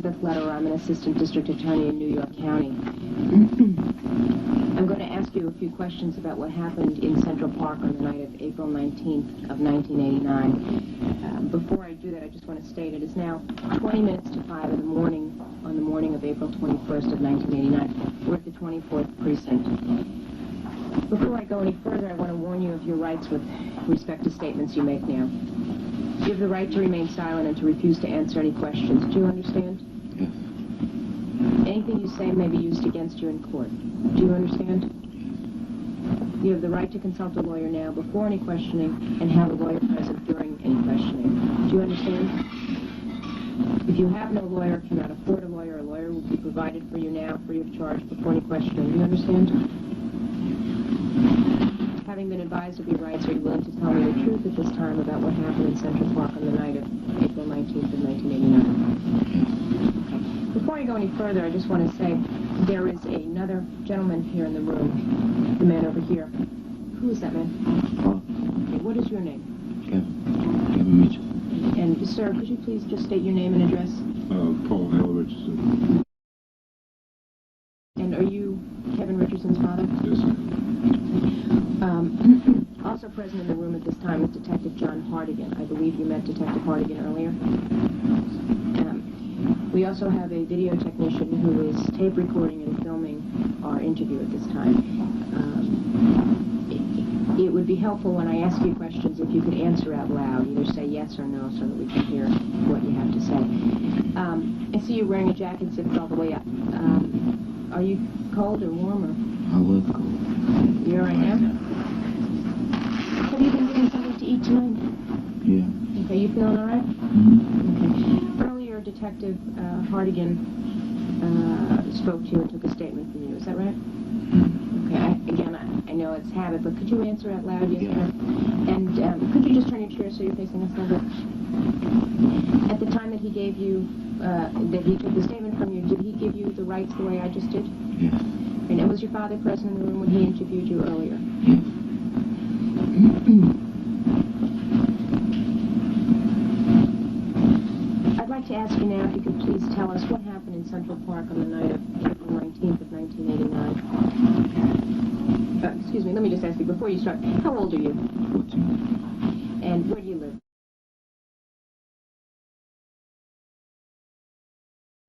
Elizabeth Letter. I'm an assistant district attorney in New York County. I'm going to ask you a few questions about what happened in Central Park on the night of April 19th of 1989. Before I do that, I just want to state it is now 20 minutes to 5 in the morning on the morning of April 21st of 1989. We're at the 24th precinct. Before I go any further, I want to warn you of your rights with respect to statements you make now. You have the right to remain silent and to refuse to answer any questions. Do you understand? Yes. Anything you say may be used against you in court. Do you understand? You have the right to consult a lawyer now before any questioning and have a lawyer present during any questioning. Do you understand? If you have no lawyer, cannot afford a lawyer will be provided for you now free of charge before any questioning. Do you understand? Having been advised of your rights, are you willing to tell me the truth at this time about what happened in Central Park on the night of April 19th of 1989? Okay. Before I go any further, I just want to say there is another gentleman here in the room, the man over here. Who is that man? Paul. Okay, what is your name? Kevin Richardson. And, sir, could you please just state your name and address? Paul L. Richardson. And are you Kevin Richardson's father? Yes, sir. Also present in the room at this time is Detective John Hardigan. I believe you met Detective Hardigan earlier. We also have a video technician who is tape recording and filming our interview at this time. It would be helpful when I ask you questions if you could answer out loud, either say yes or no so that we can hear what you have to say. I see you're wearing a jacket zipped all the way up. Are you cold or warm? Or? I was cold. You're right now? Have you been getting something to eat tonight? Yeah. Okay, you feeling all right? Mm-hmm. Okay. Earlier, Detective Hardigan spoke to you and took a statement from you. Is that right? Mm-hmm. Okay. I know it's habit, but could you answer out loud? Yes, Yeah. no? And could you just turn your chair so you're facing us a little bit? At the time that he gave you, that he took the statement from you, did he give you the rights the way I just did? Yes. And was your father present in the room when he interviewed you earlier? Yes. I'd like to ask you now if you could please tell us what happened in Central Park on the night of April 19th of 1989. Excuse me, let me just ask you before you start. How old are you? 14. And where do you live?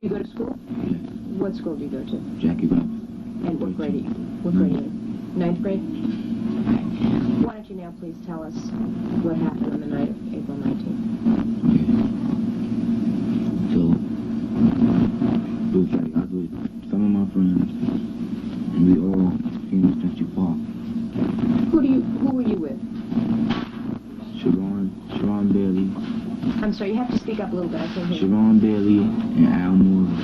You go to school? Yes. What school do you go to? Jackie Roberts. And what grade are you? What grade are you in? 9th grade? Okay. Why don't you now please tell us what happened on the night of April 19th? Okay. So, it was like I was with some of my friends, and we all came to Central Park. Who were you with? Sharon Bailey. I'm sorry, you have to speak up a little bit. I can't hear you. Sharon Bailey and Al Morris.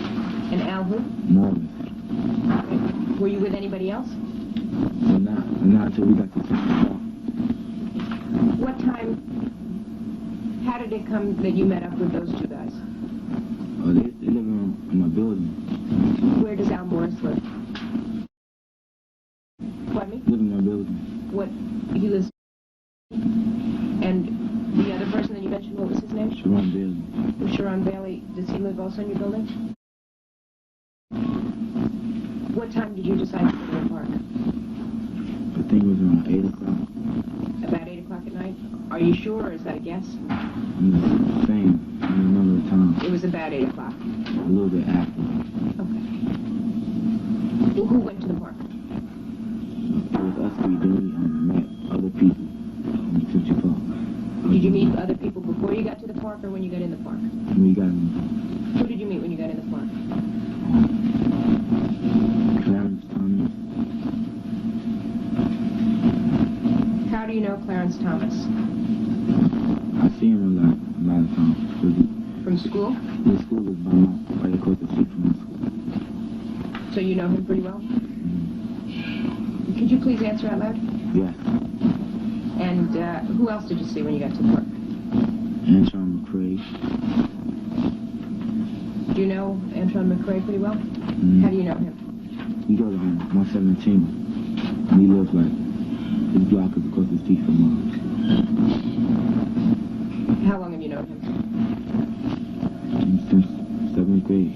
And Al who? Morris. Were you with anybody else? So not until we got to Central Park. What time, how did it come that you met up with those two guys? They live in my building. Where does Al Morris live? Pardon me? Live in my building. What, he lives... And the other person that you mentioned, what was his name? Sharon Bailey. Sharon Bailey, does he live also in your building? What time did you decide to go to the park? I think it was around 8 o'clock. About 8 o'clock at night? Are you sure, or is that a guess? Same. I don't remember the time. It was about 8 o'clock. A little bit after. Okay. Well, who went to the park? It was us three dudes and met other people in Central Park. Did you meet other people before you got to the park or when you got in the park? And we got in Who did you meet when you got in the park? Clarence Thomas. How do you know Clarence Thomas? I see him a lot of times. From school? The school is right across the street from my school. So you know him pretty well? Mm-hmm. Could you please answer out loud? Yes. And who else did you see when you got to the park? Antron McCrae. Do you know Antron McCrae pretty well? Mm-hmm. How do you know him? He goes on 117. And he lives like his block is across the street from mine. How long have you known him? Since 7th grade.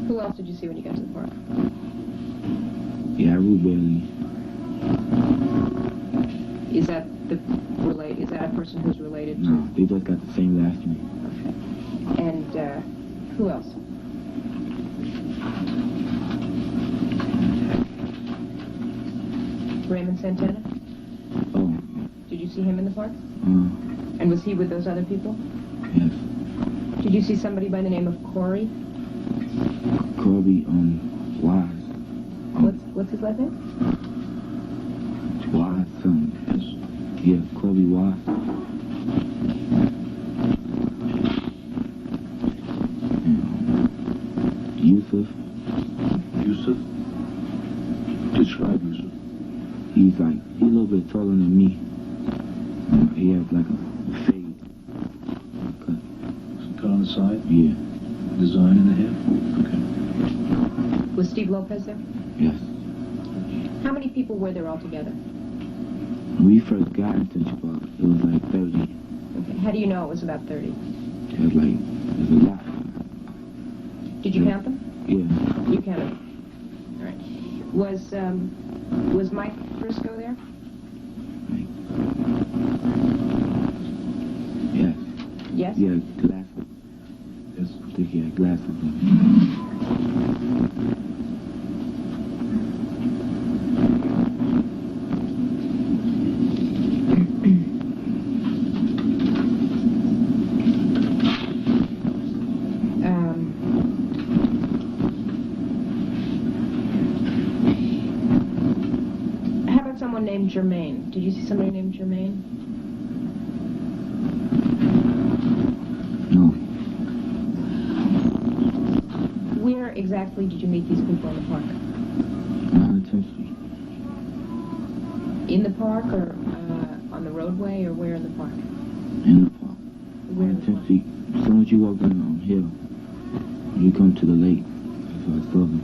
Who else did you see when you got to the park? Yeah, Ruth Bailey. Is that a person who's related to? No, they both got the same last name. Okay. And who else? Raymond Santana? Oh. Did you see him in the park? And was he with those other people? Yes. Did you see somebody by the name of Corey? Corby, Wise. What's his last name? Wise, yeah, Corby Wise. And, Yusuf. Yusuf? Describe Yusuf. He's a little bit taller than me. He has like a fade cut. Cut on the side? Yeah. Design in the hair? Okay. Was Steve Lopez there? Yes. How many people were there altogether? When we first got into the park, it was like 30. Okay. How do you know it was about 30? It was a lot. Did you count them? Yeah. You counted them. All right. Was Mike Briscoe there? Yes. Yes? Yeah, glasses. Yes. I think he had glasses on. How about someone named Jermaine? Did you see somebody named Jermaine? No. Where exactly did you meet these people in the park? On 10th Street. In the park or on the roadway or where in the park? In the park. Where On in the 10th park? Street. As soon as you walk down the hill, you come to the lake. That's where I saw them.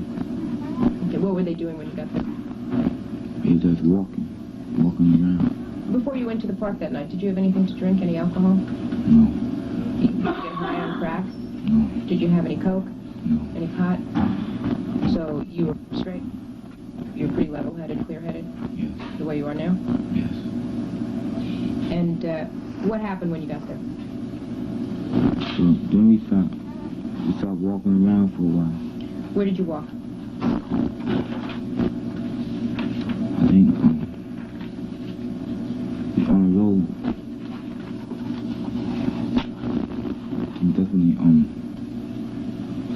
Okay, what were they doing when you got there? They were just walking around. Before you went to the park that night, did you have anything to drink, any alcohol? No. Did you get high on crack? No. Did you have any coke? No. Any pot? So you were straight? You were pretty level-headed, clear-headed? Yes. The way you are now? Yes. And what happened when you got there? So then we stopped walking around for a while. Where did you walk? I think on the road. And definitely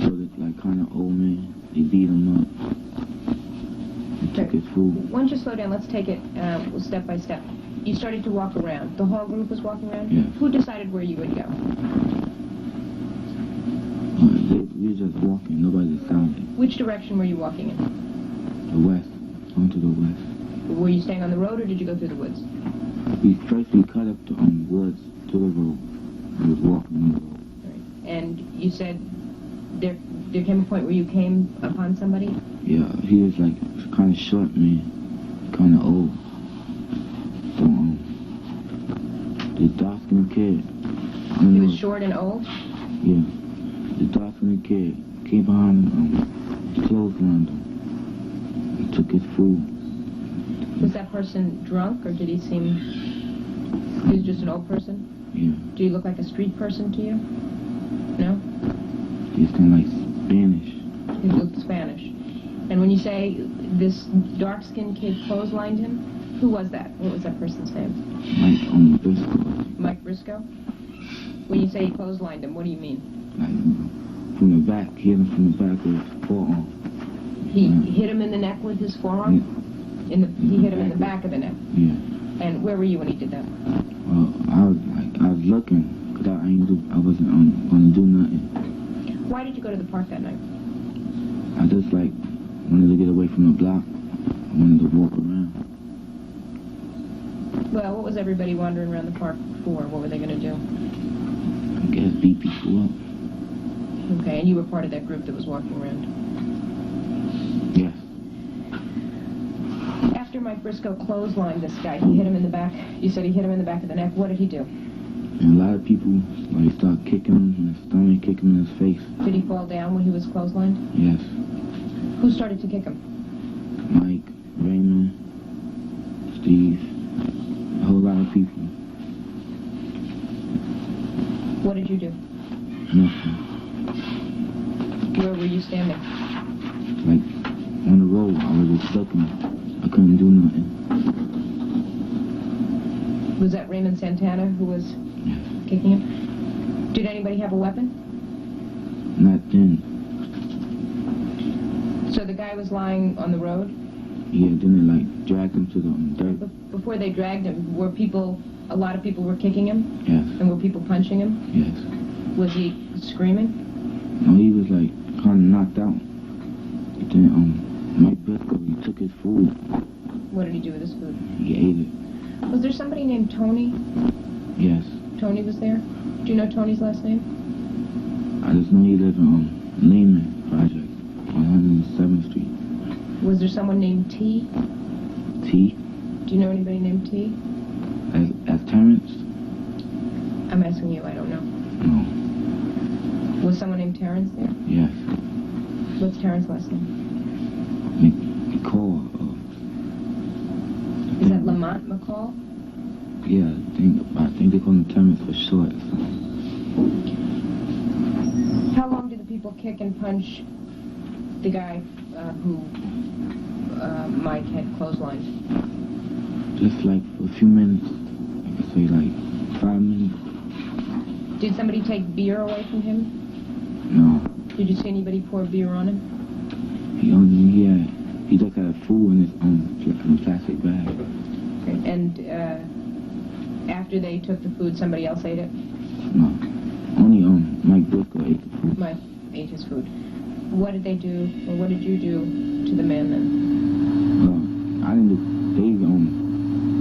so that like kind of old man. They beat him up. They took his food. Why don't you slow down? Let's take it step by step. You started to walk around. The whole group was walking around? Yes. Who decided where you would go? We were just walking. Nobody decided. Which direction were you walking in? The west. Onto the west. Were you staying on the road or did you go through the woods? We cut up the woods to the road. We was walking on the road. Right. And you said there came a point where you came upon somebody? Yeah, he was like kind of short man, kind of old. So the dark-skinned kid. He was short and old? Yeah, the dark-skinned kid came behind him, clotheslined him. He took his food. Was that person drunk or did he seem... He was just an old person? Yeah. Do you look like a street person to you? No? He's kind of like Spanish. He looked Spanish. And when you say this dark-skinned kid clotheslined him, who was that? What was that person's name? Mike Briscoe. Mike Briscoe? When you say he clotheslined him, what do you mean? Like from the back, hit him from the back with his forearm. He hit him in the neck with his forearm? Yeah. He hit him in the back of the neck? Yeah. And where were you when he did that? Well, I was looking, because I wasn't going to do nothing. Why did you go to the park that night? I just wanted to get away from the block. I wanted to walk around. Well, what was everybody wandering around the park for? What were they going to do? I guess beat people up. Okay, and you were part of that group that was walking around? Yes. After Mike Briscoe clotheslined this guy, he hit him in the back. You said he hit him in the back of the neck. What did he do? And a lot of people, like, start kicking him in his stomach, kicking him in his face. Did he fall down when he was clotheslined? Yes. Who started to kick him? Mike, Raymond, Steve, a whole lot of people. What did you do? Nothing. Where were you standing? Like, on the road, I was just looking. I couldn't do nothing. Was that Raymond Santana who was Yes. kicking him? Did anybody have a weapon? Not then. So the guy was lying on the road? Yeah, then they, like, dragged him to the dirt. Before they dragged him, a lot of people were kicking him? Yes. And were people punching him? Yes. Was he screaming? No, he was, like, kind of knocked out. Then, Mike Briscoe, he took his food. What did he do with his food? He ate it. Was there somebody named Tony? Yes. Tony was there? Do you know Tony's last name? I just know he lived in, Lehman Project on 107th Street. Was there someone named T? T? Do you know anybody named T? As Terrence? I'm asking you, I don't know. No. Was someone named Terrence there? Yes. What's Terrence's last name? McCall. Is that Lamont McCall? Yeah, I think they call him Terrence for short. How long did the people kick and punch the guy who Mike had clotheslined? Just like for a few minutes. I could say like 5 minutes. Did somebody take beer away from him? No. Did you see anybody pour beer on him? He just had food in his plastic bag. Okay. And after they took the food, somebody else ate it? No. Only Mike Briscoe ate the food. Mike ate his food. What did they do, or what did you do to the man then? I didn't do. They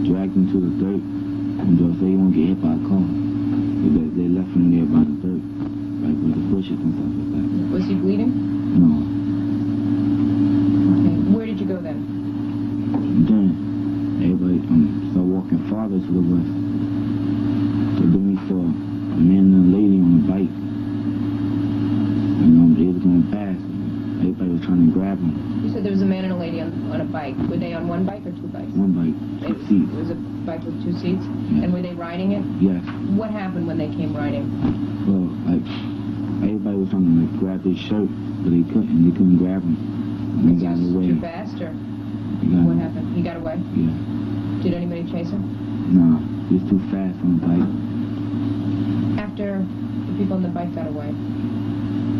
dragged him to the dirt and just say he won't get hit by a car. They left him there by the dirt, like with the bushes and stuff like that. Was he bleeding? No. Okay. Where did you go then? Then everybody started walking farther to the west. So then we saw a man and a lady on a bike. And they was going past. Everybody was trying to grab them. You said there was a man and a lady on a bike. Were they on one bike or two bikes? One bike, two seats. It was a bike with two seats? Yeah. And were they riding it? Yes. What happened when they came riding? Well, like, everybody was trying to like grab his shirt, but they couldn't. They couldn't grab him. And they got away. Too fast, or what happened? He got away? Yeah. Did anybody chase him? Nah, he was too fast on the bike. After the people on the bike got away,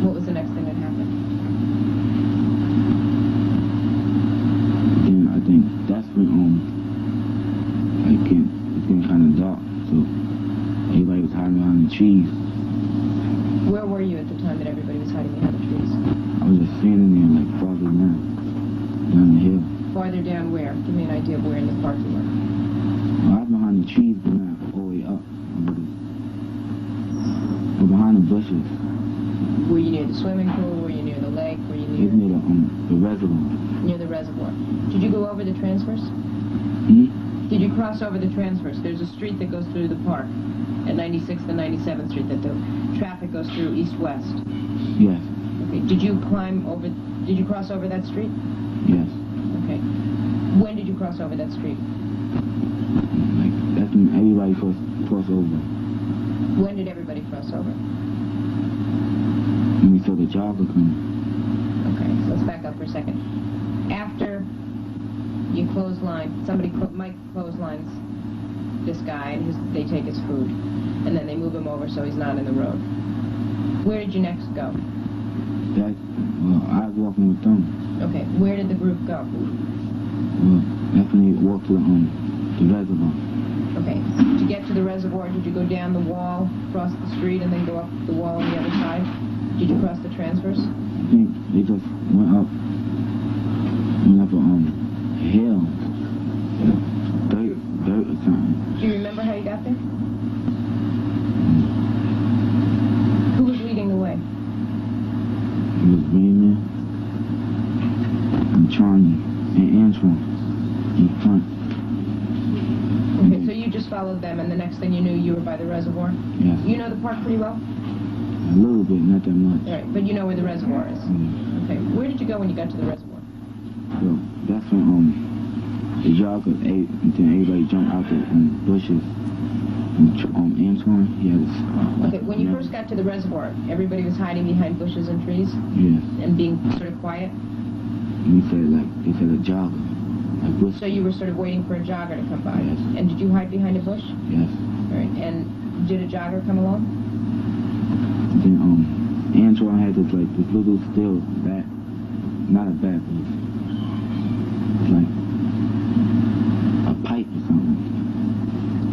what was the next thing that happened? Then I think that's when like it's getting kind of dark, so everybody was hiding behind the trees. Where were you at the time that everybody was hiding behind the trees? I was just standing there like farther down the hill. Farther down where? Give me an idea of where in the park you were. Well, I was behind the trees, but not all the way up. Or behind the bushes. Were you near the swimming pool? Were you near the lake? Were you It was near near the reservoir. near the reservoir? Did you go over the transverse? Hmm? Did you cross over the transverse? There's a street that goes through the park at 96th and 97th Street that the traffic goes through east-west. Yes. Okay. Did you cross over that street? Yes. Okay. When did you cross over that street? Like, that's when everybody crossed over. When did everybody cross over? When we saw the jogger coming. Okay, so let's back up for a second. After you clothesline, Mike clotheslines this guy, and they take his food, and then they move him over so he's not in the road. Where did you next go? Well, I was walking with them. Okay, where did the group go? Well, that's when they walked to the reservoir. Okay, to get to the reservoir, did you go down the wall, cross the street, and then go up the wall on the other side? Did you cross the transverse? I think they just went up a hill, dirt or something. Do you remember how you got there? Who was leading the way? It was Raymond and Charlie and Antoine in front. Okay, so you just followed followed them, and the next thing you knew, you were by the reservoir? Yes. You know the park pretty well? A little bit, not that much. All right, but you know where the reservoir is? Yeah. Okay. Where did you go when you got to the reservoir? So that's when the jogger ate, and then everybody jumped out the bushes. And Antoine, he had his... Okay, when you first got to the reservoir, everybody was hiding behind bushes and trees? Yes. And being sort of quiet? And they said a jogger. Like bush. So you were sort of waiting for a jogger to come by? Yes. And did you hide behind a bush? Yes. All right, and did a jogger come along? And then Antoine had this little steel bat, not a bat, but it's like a pipe or something.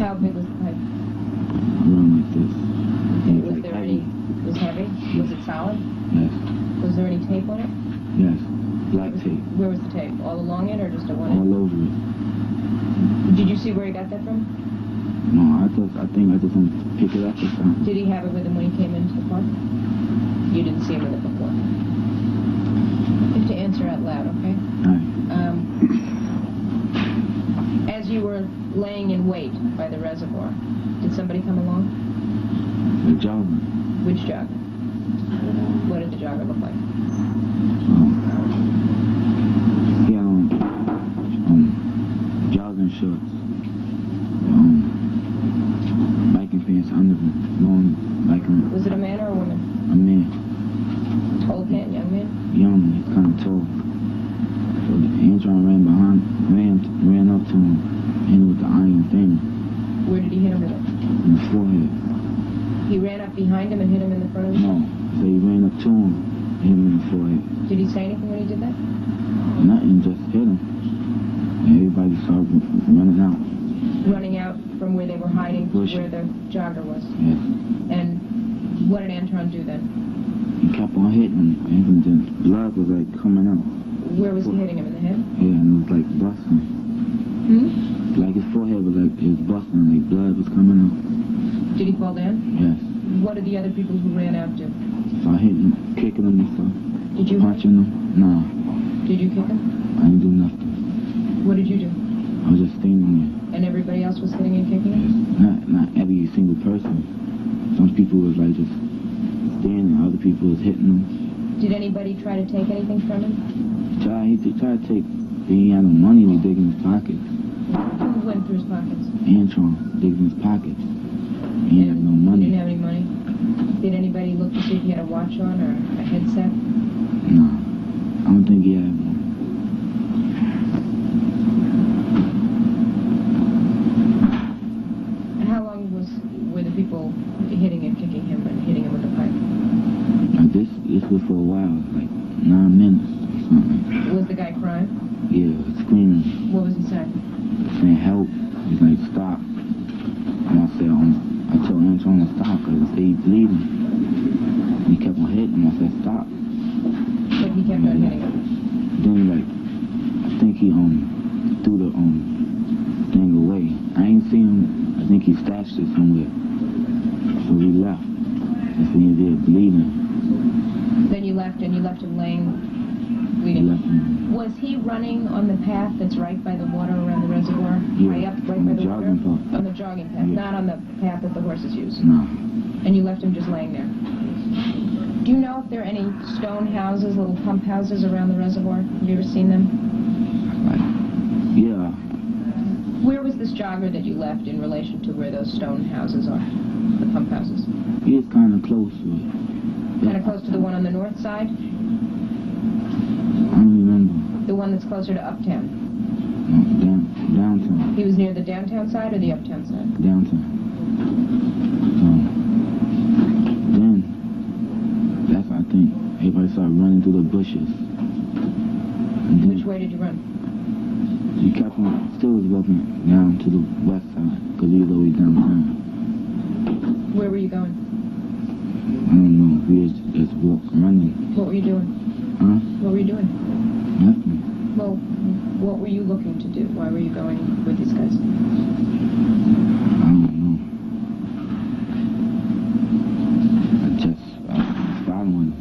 How big was the pipe? Around like this. And Was there any... It was heavy? Was it solid? Yes. Was there any tape on it? Yes. Black tape. Where was the tape? All along it or just at one All end? over it. Did you see where he got that from? No, I think I just want to pick it up or something. Did he have it with him when he came into the park? You didn't see him with it before. You have to answer out loud, okay? Alright. As you were laying in wait by the reservoir, did somebody come along? The jogger. Which jogger? What did the jogger look like? He had on jogging shorts. Biking pants under them. Long biking. Was it a man or a woman? A man. Old man, young man? Young, he's kind of tall. So Antoine ran up to him, hit him with the iron thing Where did he hit him with it? in the forehead. He ran up behind him and hit him in the front of his No, so he ran up to him, hit him in the forehead. Did he say anything when he did that? Nothing, just hit him. And everybody started running out. Running out from where they were hiding to Bush. where the jogger was. Yes. And what did Antoine do then? He kept on hitting him, and then blood was like coming out. Where was he hitting him? In the head? Yeah, and it was like busting. Like his forehead was like, it was busting, like blood was coming out. Did he fall down? Yes. What did the other people who ran out do? So I hit him, kicking him and stuff. Did you Punching him? No, Did you kick him? I didn't do nothing. What did you do? I was just standing there. And everybody else was hitting and kicking him? Yes. Not every single person. Some people was like just standing, other people was hitting them. Did anybody try to take anything from him? He tried to take, he had no money, he dig in his pockets. Who went through his pockets? Antoine digged in his pockets. He had no He money. didn't have any money? Did anybody look to see if he had a watch on or a headset? No, I don't think he had one. And how long were the people hitting and kicking him and hitting him with the pipe? This was for a while, like 9 minutes or something. Was the guy crying? Yeah, screaming, What was he saying? saying help. He's like, stop. And I said, I told Antoine to stop because I said he's bleeding. And he kept on hitting him. I said, stop. But he kept on hitting him. Then like, I think he threw the thing away. I ain't seen him. I think he stashed it somewhere. So we left. That's when he was there bleeding. Then you left and you left him laying, We bleeding. left him. Was he running on the path that's right by the water around the reservoir? Yeah, Right up, right on by the the water? jogging path. On the jogging path, Yeah. not on the path that the horses use. No. And you left him just laying there. Do you know if there are any stone houses, little pump houses around the reservoir? Have you ever seen them? Like, yeah. Where was this jogger that you left in relation to where those stone houses are? The pump houses? He was kind of close to it. Kind of close to the one on the north side? I don't remember. The one that's closer to uptown? No, downtown. He was near the downtown side or the uptown side? Downtown. Then, that's I think, everybody started running through the bushes. And then Which way did you run? he kept on, still was walking down to the west side, because he was always downtown. Where were you going? I don't know, we just walking, running. What were you doing? Huh? What were you doing? Nothing. Well, what were you looking to do? Why were you going with these guys? I don't know. I was following.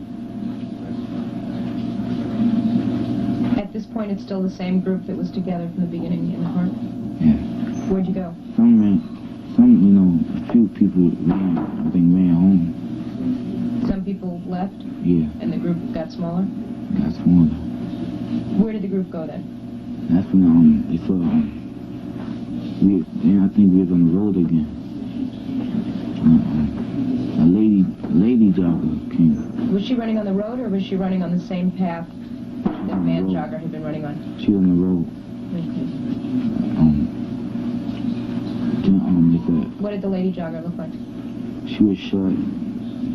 At this point, it's still the same group that was together from the beginning in the park? Yeah. Where'd you go? Some A few people ran home. Some people left, Yeah, and the group got smaller? got smaller. Where did the group go then? That's when they saw then I think we was on the road again. A lady jogger came. Was she running on the road, or was she running on the same path that man road. jogger had been running on? She was on the road. Okay. They said What did the lady jogger look like? she was short.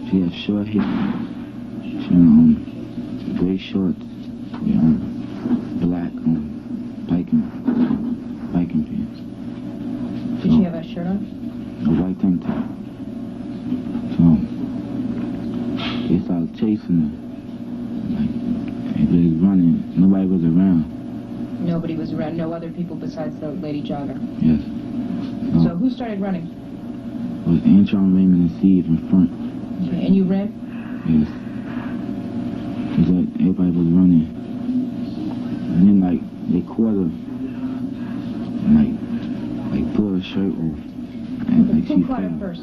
She had short hair. She had gray shorts. Yeah, black biking pants. Did she have a shirt on? A white tank top. So they started chasing her. Like they was running. Nobody was around. Nobody was around. No other people besides the lady jogger. Yes. So who started running? It was Antron, Raymond, and Steve in front. Okay. And you ran? Yes. Cause everybody was running. And then they caught her and pulled her shirt off. And Who caught her first?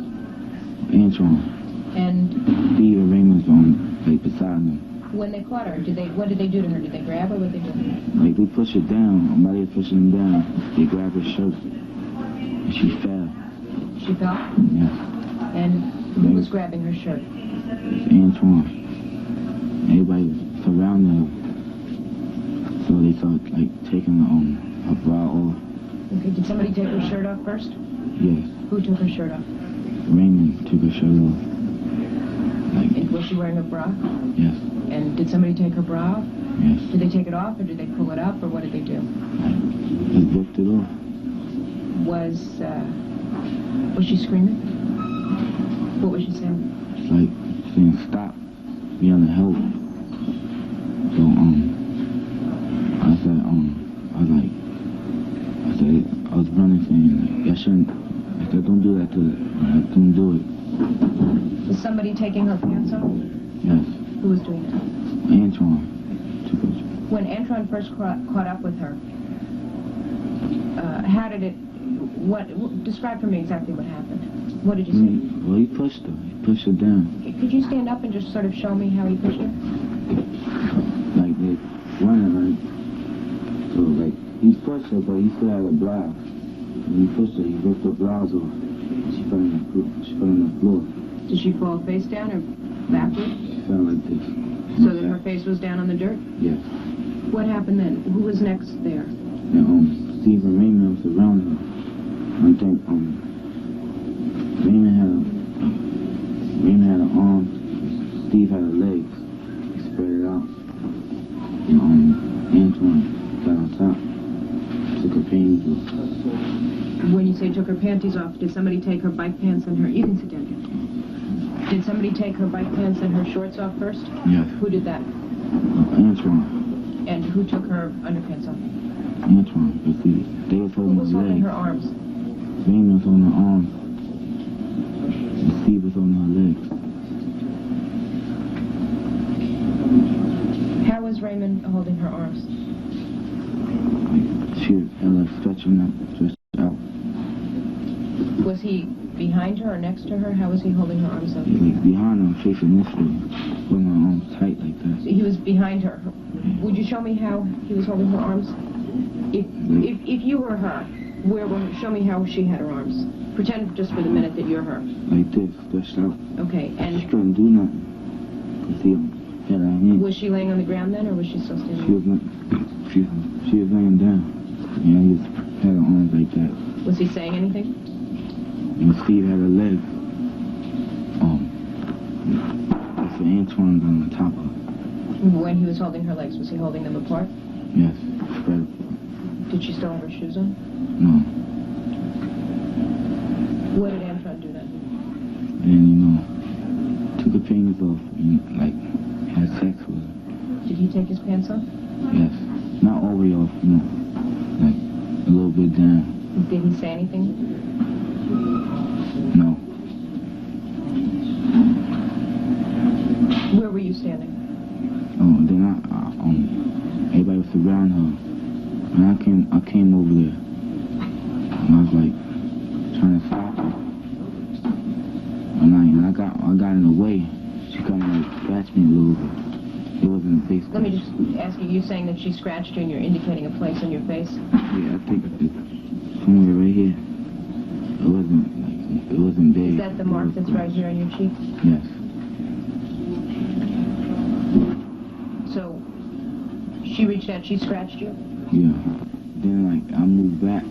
Antron. And Steve and Raymond's beside them. when they caught her, what did they do to her? Did they grab her? What did they do? They pushed her down. Somebody was pushing her down. They grabbed her shirt. And she fell. She fell? Yes. And who was grabbing her shirt? It's Antron. Everybody was surrounding her. So they started taking her bra off. Okay, did somebody take her shirt off first? Yes. Who took her shirt off? Raymond took her shirt off. And was she wearing a bra? Yes. And did somebody take her bra off? Yes. Did they take it off, or did they pull it up, or what did they do? Just ripped it off. Was she screaming? What was she saying? Saying stop, yelling help. So I was running saying I shouldn't. I said don't do that to her. Don't do it. Was somebody taking her pants off? Yes. Who was doing that? Antron took her. When Antron first caught up with her, how did it? Describe for me exactly what happened. What did you see? Well, he pushed her. He pushed her down. Could you stand up and just sort of show me how he pushed her? They running so he pushed her, but he still had a blouse. When he pushed her, he ripped her blouse off. She fell on the floor. Did she fall face down or backward? She fell like this. So that her face was down on the dirt? Yes. What happened then? Who was next there? And Steve and Raymond was around her. I think Raymond had an arm, Steve had a legs. He spread it out. And Antwan got on top. Took her panties off. When you say took her panties off, did somebody take her bike pants and her... You can sit down again. Did somebody take her bike pants and her shorts off first? Yes. Who did that? Antwan. And who took her underpants off? Antwan. But see, they was Who holding was her holding legs. her arms? Raymond was on her arms. And Steve was on her legs. How was Raymond holding her arms? She was stretching out. Was he behind her or next to her? How was he holding her arms up? He was behind her, facing this way, putting her arms tight like that. So he was behind her. Would you show me how he was holding her arms? If you were her, show me how she had her arms. Pretend just for the minute that you're her. Like this, stretched out. Okay, She and couldn't do nothing. You see, had her hand. was she laying on the ground then, or was she still standing? She was laying down. Yeah, he had her arms like that. Was he saying anything? And Steve had her legs. So Antwan was on the top of her. When he was holding her legs, was he holding them apart? Yes, spread apart. Did she still have her shoes on? No. What did Antron do then? And took her panties off and had sex with her. Did he take his pants off? Yes. Not all the way off, a little bit down. Did he say anything? No. Where were you standing? Then everybody was around her. And I came over there. And I was trying to stop her. face. Let me just ask you, you're saying that she scratched you and you're indicating a place on your face? Yeah, I think it's somewhere right here. It wasn't big. Is that the mark that's right here on your cheek? Yes. So, she reached out, she scratched you? Yeah. Then, like, I moved back.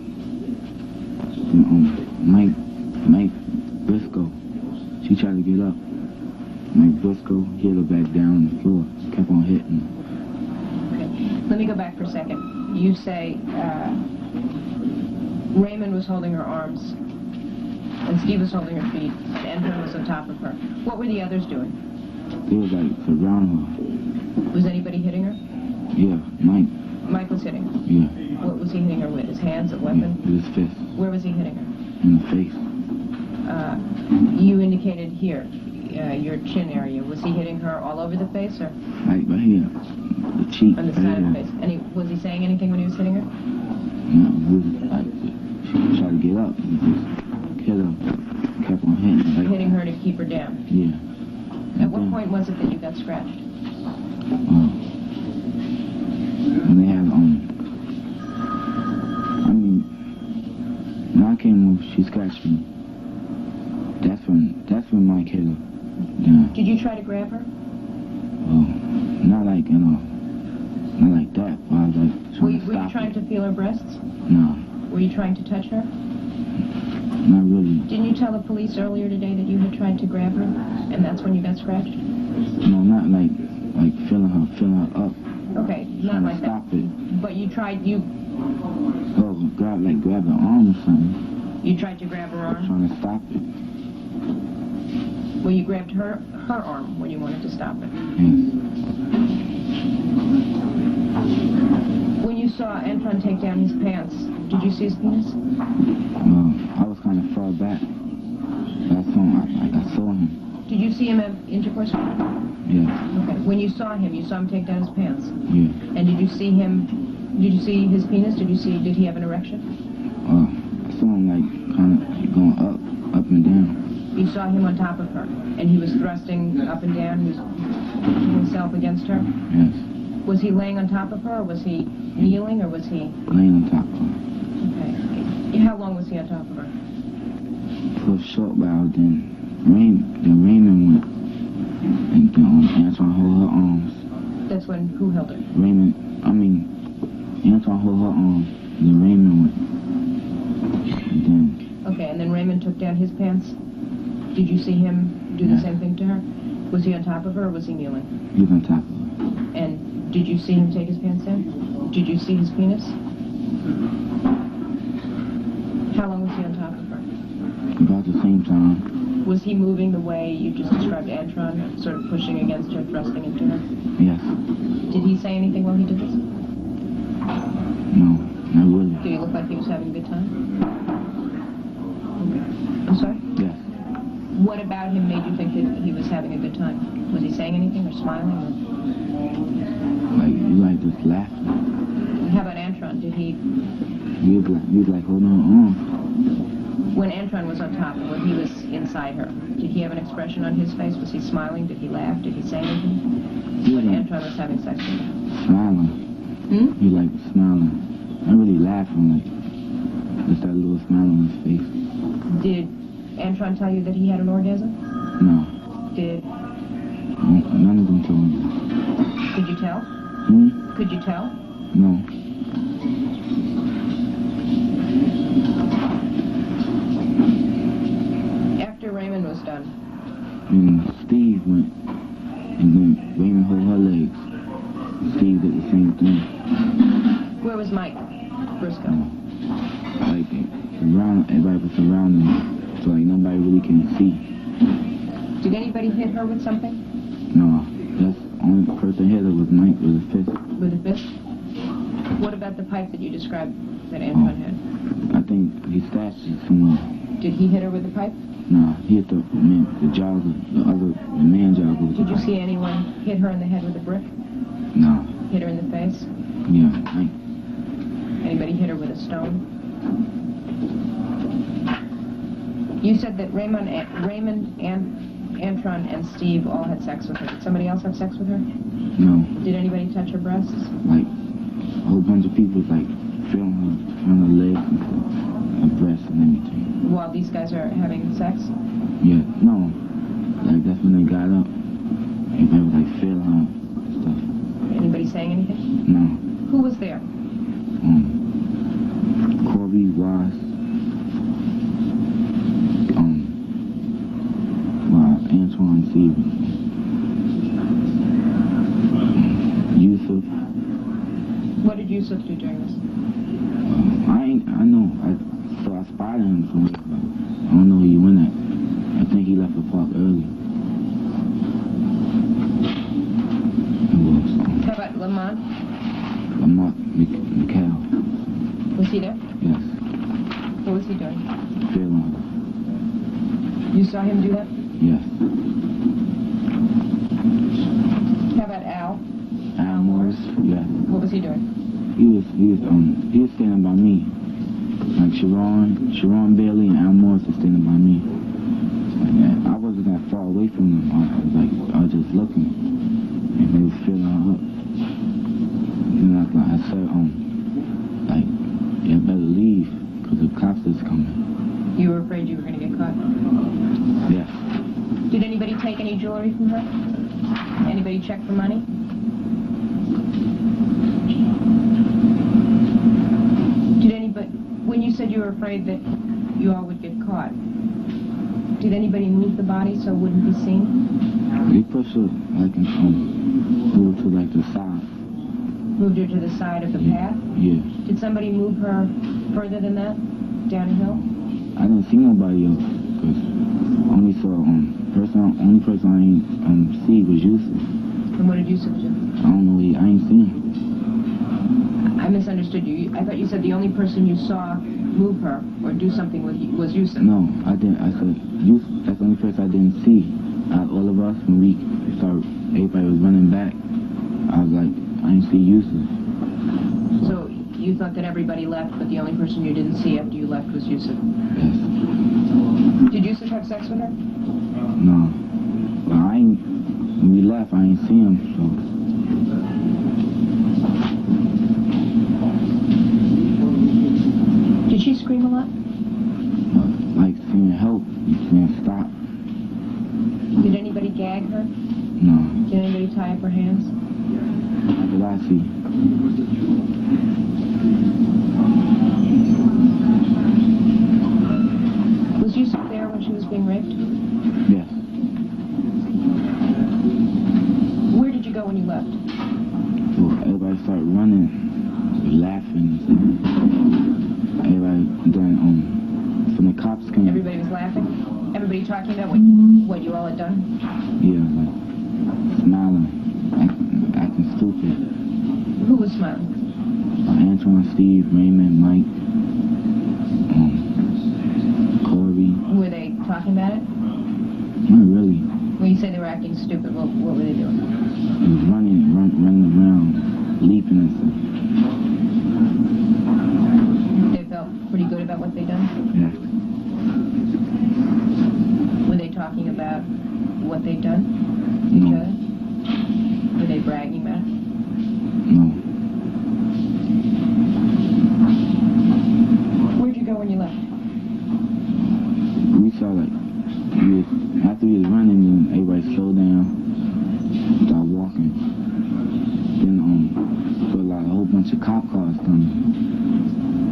Mike Briscoe, she tried to get up. Mike Briscoe hit her back down on the floor. Kept on hitting her. Okay. Let me go back for a second. You say Raymond was holding her arms, and Steve was holding her feet, and Anton was on top of her. What were the others doing? They was, like, surrounding her. Was anybody hitting her? Yeah, Mike. Mike was hitting her? Yeah. What was he hitting her with? His hands, a weapon? Yeah, with his fist. Where was he hitting her? In the face. You indicated here, your chin area. Was he hitting her all over the face, or Like, right here. The cheek. on the side of the face? And was he saying anything when he was hitting her? No, it was, like, she tried to get up. He just hit her. Kept on hitting. Like, Hitting her to keep her down. Yeah. At what point was it that you got scratched? When they had, when I came over, she scratched me. That's when Mike hit her. Yeah. Did you try to grab her? Not like, not like that. But I was like Were trying you to stop trying it. to feel her breasts? No, Were you trying to touch her? not really. Didn't you tell the police earlier today that you had tried to grab her, and that's when you got scratched? No, not like feeling her up. Okay, not Trying like to that. stop it. But you tried Grab her arm or something. you tried to grab her arm? Trying to stop it. Well, you grabbed her arm when you wanted to stop it. Yes. When you saw Anton take down his pants, did you see his penis? I was kind of far back. I saw him. Did you see him have intercourse with her? Yes. Okay. When you saw him take down his pants. Yeah. And did you see his penis? Did he have an erection? I saw him like kind of going up and down. You saw him on top of her, and he was thrusting up and down, he was himself against her? Yes. Was he laying on top of her, or was he kneeling, or was he... Laying on top of her. Okay. How long was he on top of her? For a short while, then Raymond went and Antoine hold her arms. That's when, who held her? Antoine hold her arms, then Raymond went. And then, Okay, and then Raymond took down his pants? Did you see him do the same thing to her? Was he on top of her, or was he kneeling? he was on top of her. And did you see him take his pants down? Did you see his penis? How long was he on top of her? About the same time. Was he moving the way you just described Antron, sort of pushing against her, thrusting into her? Yes. Did he say anything while he did this? No, not really. Did he look like he was having a good time? Okay. I'm sorry? Yes. What about him made you think that he was having a good time? Was he saying anything or smiling? Or... Like just laughing. How about Antron? Did he... He was like holding her arm. When Antron was on top and when he was inside her, did he have an expression on his face? Was he smiling? Did he laugh? Did he say anything? When Antron was having sex with him? Smiling. He like smiling. Not really laughing, like just that little smile on his face. Did Antron tell you that he had an orgasm? No. Did... None of them told me. Could you tell? Could you tell? No. After Raymond was done, And Steve went, and then Raymond held her legs. Steve did the same thing. where was Mike Briscoe? Like, everybody was surrounding me, so like nobody really can see. Did anybody hit her with something? No, that's the only person hit her was Mike with a fist. With a fist? What about the pipe that you described that Antron had? I think he stashed it somewhere. Did he hit her with the pipe? No, he hit the jogger, the man jogger with the Did you pipe. see anyone hit her in the head with a brick? No. Hit her in the face? Yeah, Mike. Anybody hit her with a stone? You said that Raymond, Antron, and Steve all had sex with her. Did somebody else have sex with her? No. Did anybody touch her breasts? Like, a whole bunch of people was like feeling her legs and stuff, her breasts and everything. While these guys are having sex? Yeah, no. Like, that's when they got up. Everybody was like feeling her and stuff. Anybody saying anything? No. Who was there? Corby, Ross, Antoine, Stevens, Yusuf. What did Yusuf do during this? I know. I spotted him somewhere, but I don't know where he went at. I think he left the park early. How about Lamont? Lamont McHale. Was he there? Yes. What was he doing? Feeling. You saw him do that? Yes. How about Al? Al Morris. Yes. What was he doing? He was standing by me. Like Sharon Bailey and Al Morris was standing by me. And I wasn't that far away from them. I was just looking, and they was feeling her up. And I said, like, you better leave, because the cops is coming. You were afraid you were going to get caught? Yes. Did anybody take any jewelry from her? Anybody check for money? When you said you were afraid that you all would get caught, did anybody move the body so it wouldn't be seen? They pushed her, like, moved to, like, the side. Moved her to the side of the path? Yeah. Did somebody move her further than that? Down a hill? I didn't see nobody else, because only person I ain't see was Yusuf. And what did Yusuf do? I don't know, I ain't seen him. I misunderstood you. I thought you said the only person you saw move her or do something with was Yusuf. No, I didn't. I said Yusuf. That's the only person I didn't see. Out of all of us, when we started, everybody was running back. I was like, I didn't see Yusuf. So you thought that everybody left, but the only person you didn't see after you left was Yusuf. Yes. Did Yusuf have sex with her? No. But when we left, I ain't see him, so. Did she scream a lot? Like saying help, saying stop. Did anybody gag her? No. Did anybody tie up her hands? How did I see? Was Yusuf there when she was being raped? Yes. Where did you go when you left? So everybody started running, laughing. Everybody then from the cops came. Everybody was laughing? Everybody talking about what you all had done? Yeah, like smiling, acting stupid. Who was smiling? Antoine, Steve, Raymond, Mike, Corby. Were they talking about it? Not really. When you say they were acting stupid, what were they doing? They was running around, leaping and stuff. They felt pretty good about what they'd done? Yeah. Were they talking about what they'd done to each No. other? Were they bragging about it? No. Where'd you go when you left? We saw after we was running, then everybody slowed down, started walking. Then saw a whole bunch of cop cars coming.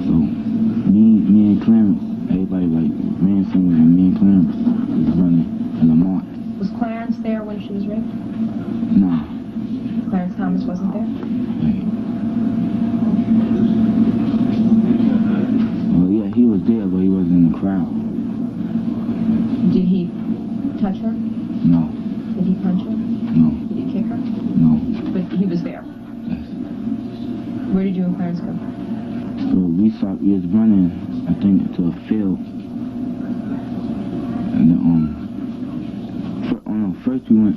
So me and Clarence, everybody ran somewhere, and me and Clarence was running in Lamont. Was Clarence there when she was raped? No. Clarence Thomas wasn't there? Well, yeah, he was there, but he wasn't in the crowd. Did he touch her? No. Did he punch her? No. Did he kick her? No. But he was there. Yes. Where did you and Clarence go? So we was running, I think, to a field. And then, first we went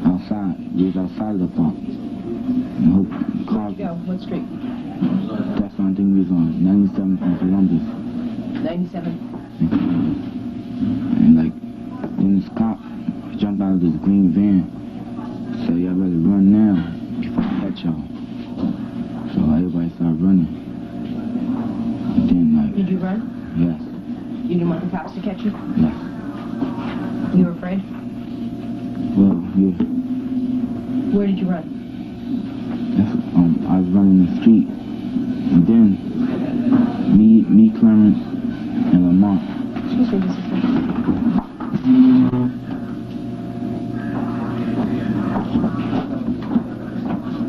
outside. We was outside of the park. And the whole car. Where'd you go? What street? That's the only thing we was on. 97 from Columbus. 97. And then this cop jumped out of this green van. Said, y'all better run now. catch y'all. So everybody started running. And then, like, Did you run? yes, You didn't want the cops to catch you? yes. You were afraid? Well, yeah. Where did you run? That's, I was running the street. And then, me, Clarence, and Lamont. Excuse me just a second.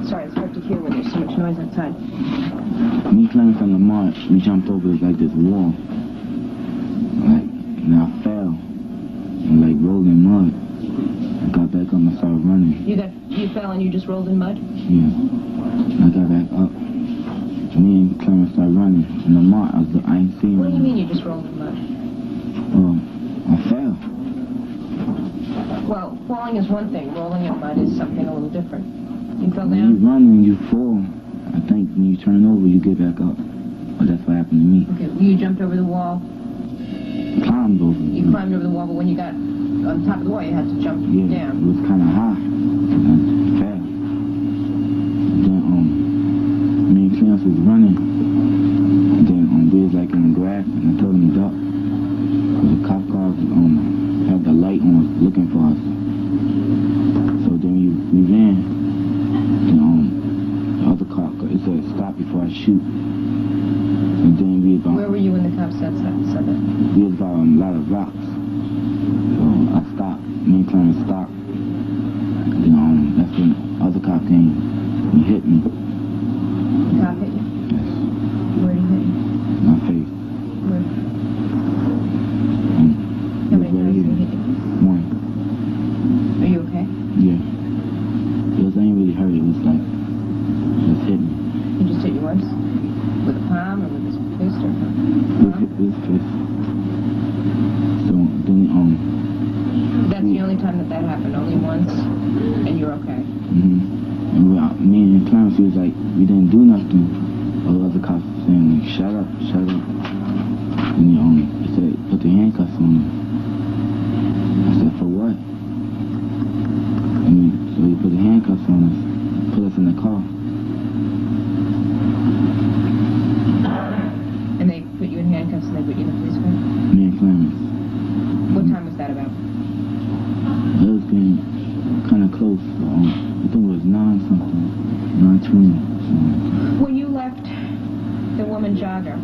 Sorry, it's hard to hear when there's so much noise outside. Me, Clarence, and Lamont, we jumped over like this wall. Like, and I fell. And like rolled in mud. I got back up and started running. You fell and you just rolled in mud? Yeah. I got back up. Me and Clarence started running. And Lamont, I ain't seen him. What do you mean you just rolled in mud? I fell. Well, falling is one thing. Rolling in mud is something a little different. You fell When you down? run and you fall, I think when you turn over, you get back up. But that's what happened to me. Okay, you jumped over the wall. Climbed over. You climbed over the wall, but when you got on top of the wall, you had to jump Yeah, down. it was kind of high. And I fell. Then, me and Clarence was running. And then, we was like in the grass, and I told him to duck. The cop cars, had the light on, looking for us. So then we ran. And, the other cop, it said, stop before I shoot. And then we about... Where were you when the cops said that? We was about a lot of rocks. So I stopped. Me and Clarence stopped. Then that's when the other cop came. He hit me. The cop hit you? Yes. Where did he hit you? My face. Where? How many times did he hit you? One. Are you okay? Yeah. It ain't really hurt. It was like just hit me. He just hit you once? With a palm or with his fist or palm? It was fist. So then That's the only time that happened, only once, and you're okay. And me and Clarence, he was like, we didn't do nothing. All the other cops were saying, like, shut up, shut up. And he said, put the handcuffs on him. I said, for what? And so he put the handcuffs on us, put us in the car. And they put you in handcuffs and they put you in the police car? Me and Clarence. What time was that about? It was getting kind of close. I think it was 9-something, 9:20. When you left the woman jogger,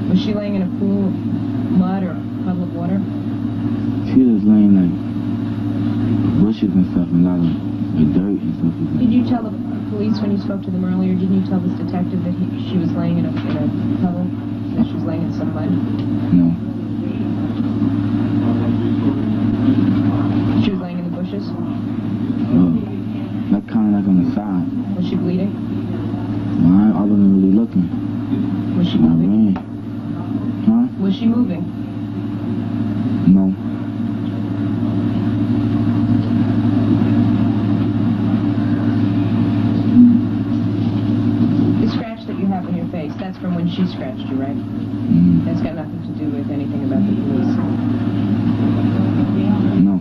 was she laying in a pool of mud or a puddle of water? She was laying like bushes and stuff, and a lot of like dirt and stuff. Did you tell the police when you spoke to them earlier, didn't you tell this detective that she was laying in a puddle? That she was laying in some mud? No. She was laying in the bushes? Like kind of like on the side. Was she bleeding? Well, I wasn't really looking. Was she I moving? ran. Huh? Was she moving? No. The scratch that you have on your face, that's from when she scratched you, right? That's got nothing to do with anything about the police. No.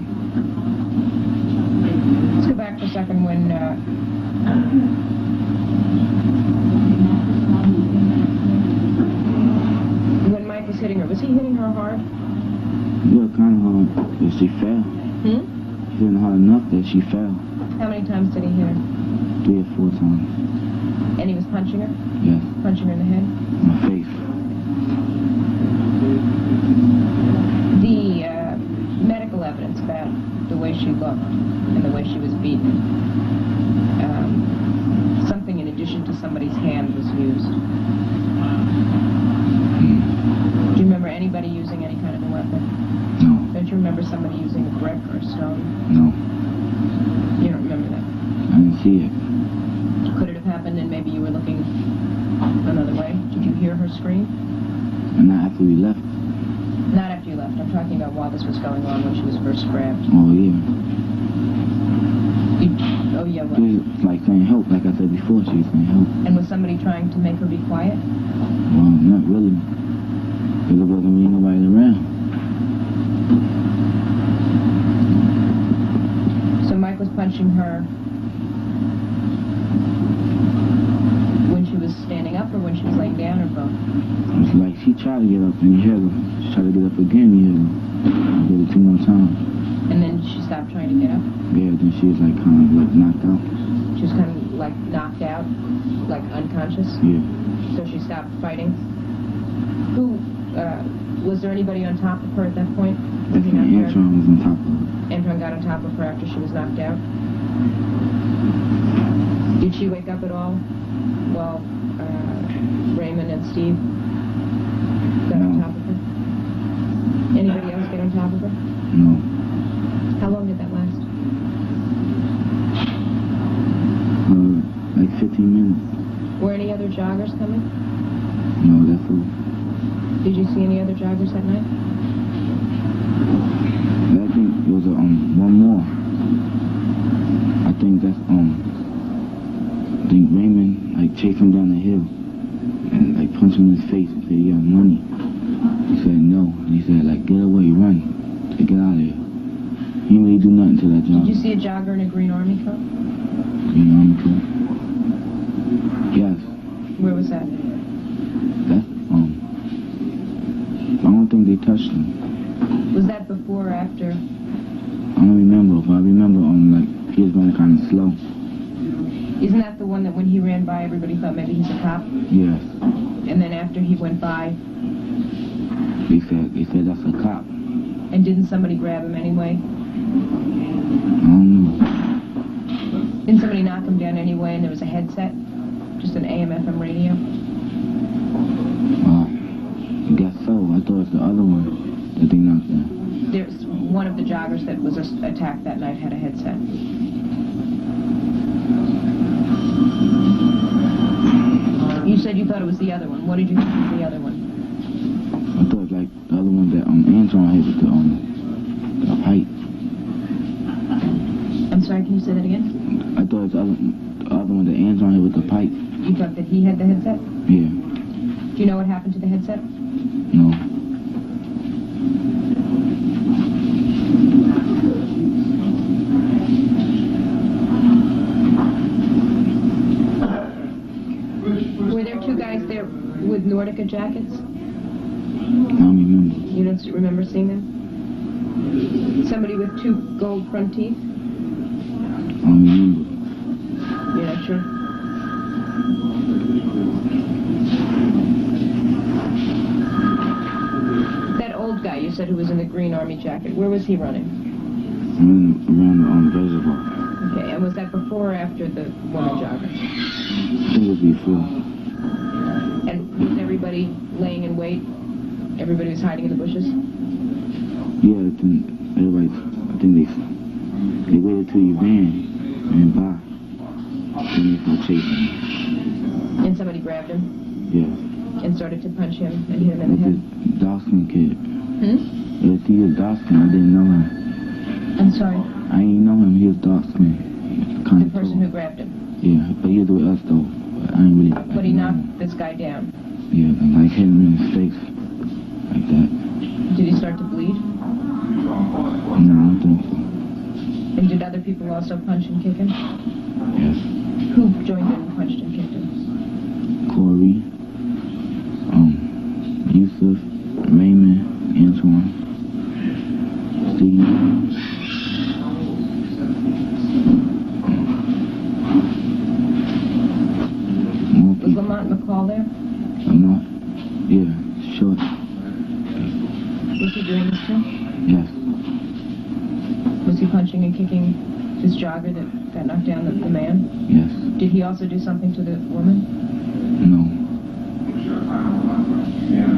Let's go back for a second when Mike was hitting her. Was he hitting her hard? Yeah, kind of hard that she fell. He didn't hard enough that she fell. How many times did he hit her? 3 or 4 times. And he was punching her? Yes. Punching her in the head? My face. The medical evidence about the way she looked and the way she was beaten, something in addition to somebody's hand was used. Do you remember anybody using any kind of a weapon? No. Don't you remember somebody using a brick or a stone? No. You don't remember that? I didn't see it. Could it have happened and maybe you were looking another way? Did you hear her scream? And not after we left. Not after you left. I'm talking about while this was going on, when she was first grabbed. Oh, yeah. Oh, yeah, what? She was like saying help, like I said before, she was saying help. And was somebody trying to make her be quiet? Well, not really. Because there wasn't really nobody around. So Mike was punching her tried to get up and he hit her. She tried to get up again, he hit her. I did it 2 more times. And then she stopped trying to get up? Yeah, then she was like kind of like knocked out. She was kind of like knocked out, like unconscious? Yeah. So she stopped fighting? Who, was there anybody on top of her at that point? Definitely Antron was on top of her. Antron got on top of her after she was knocked out? Did she wake up at all while Raymond and Steve got on top of her? Anybody else get on top of her? No. How long did that last? Like 15 minutes. Were any other joggers coming? No, that's all. Did you see any other joggers that night? I think it was one more. I think that's I think Raymond like chased him down the hill and like punched him in his face and said, "You got money?" He said no. And he said like, "Get away, run, get out of here." He didn't really do nothing to that jogger. Did you see a jogger in a green army coat? Green army coat? Yes. Where was that? That's I don't think they touched him. Was that before or after? I don't remember, but I remember like he was running kind of slow. Isn't that the one that when he ran by, everybody thought maybe he's a cop? Yes. And then after he went by? They said that's a cop. And didn't somebody grab him anyway? I don't know. Didn't somebody knock him down anyway and there was a headset? Just an AM/FM radio? I guess so. I thought it was the other one that they knocked down. There's one of the joggers that was attacked that night had a headset. You said you thought it was the other one. What did you think was the other one? I thought it was like the other one that Antron hit with the pipe. I'm sorry, can you say that again? I thought it was the other one that Antron hit with the pipe. You thought that he had the headset? Yeah. Do you know what happened to the headset? No. Were there two guys there with Nordica jackets? I don't remember. You don't remember seeing them? Somebody with two gold front teeth? I don't remember. You're not sure? That old guy you said who was in the green army jacket, where was he running? Around the reservoir. Okay, and was that before or after the woman jogger? I think it was before. And was everybody laying in wait? Everybody was hiding in the bushes? Yeah, I think everybody, they waited till he ran by. Then they started chasing him. And somebody grabbed him? Yeah. And started to punch him and hit him in the head? The dark-skinned kid. Hmm? Yeah, he was dark-skinned. I didn't know him. I'm sorry? I didn't know him. He was dark-skinned. The person who grabbed him? Yeah, but he was with us, though. But I ain't really... But he knocked this guy down? Yeah, and like hit him in his face. Like that. Did he start to bleed? No, I don't think so. And did other people also punch and kick him? Yes. Who joined in and punched and kicked him? Corey, Yusuf, Raymond, Antoine, Steve. Was Lamont McCall there? Lamont? Yeah, sure. Was he doing this too? Yes. Was he punching and kicking this jogger that knocked down the man? Yes. Did he also do something to the woman? No.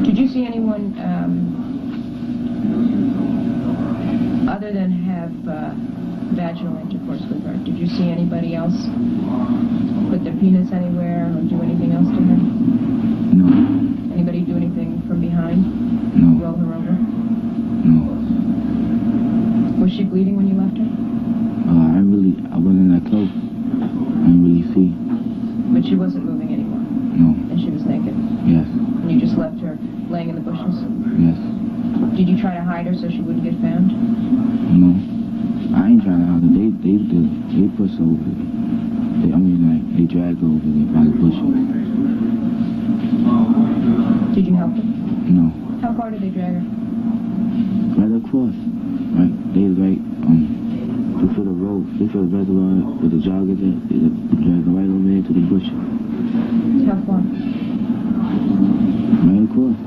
Did you see anyone, other than have vaginal intercourse with her, did you see anybody else put their penis anywhere or do anything else to her? No. Anybody do anything from behind? No. Roll her over? No. Was she bleeding when you left her? I wasn't that close. I didn't really see. But she wasn't moving anymore? No. And she was naked? Yes. And you just left her laying in the bushes? Yes. Did you try to hide her so she wouldn't get found? No. I ain't trying to hide her. They pushed over. They dragged her over there by the bushes. Did you help her? No. did they drag her? Right across. Right, they was right, before the road, before the reservoir, where the joggers at, they dragged her right over there to the bushes. How far? Right across.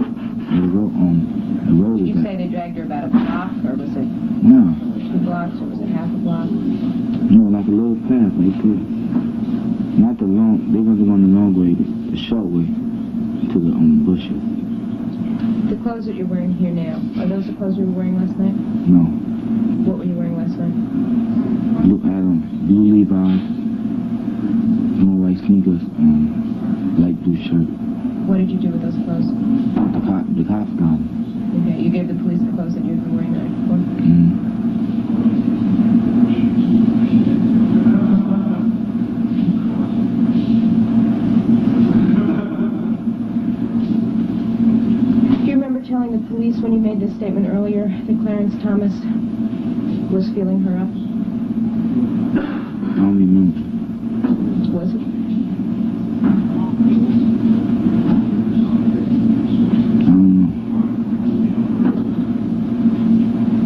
The road, Did you is say they dragged her about a block, or was it no, 2 blocks, or was it half a block? no, like a little path right there. Not the long, they wasn't going the long way, the short way to the bushes. The clothes that you're wearing here now, are those the clothes you were wearing last night? No, What were you wearing last night? blue Levi's, no white sneakers, light blue shirt. What did you do with those clothes? The cops got them. Okay, you gave the police the clothes that you'd been wearing the night before? Do you remember telling the police when you made this statement earlier that Clarence Thomas was feeling her up? I don't remember. Was it? I don't know.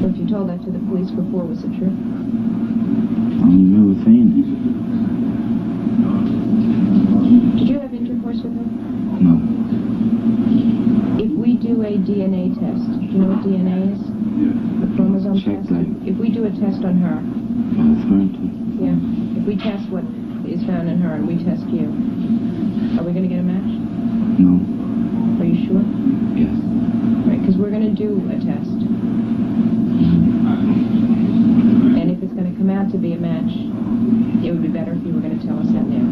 Or if you told that to the police before, was it true? I don't remember saying it. Did you have intercourse with her? No. If we do a DNA test, do you know what DNA is? The chromosome Check test? that. If we do a test on her, yeah, if we test what is found in her and we test you, are we going to get a match? No. Are you sure? Yes. Right, because we're going to do a test. And if it's going to come out to be a match, it would be better if you were going to tell us that now.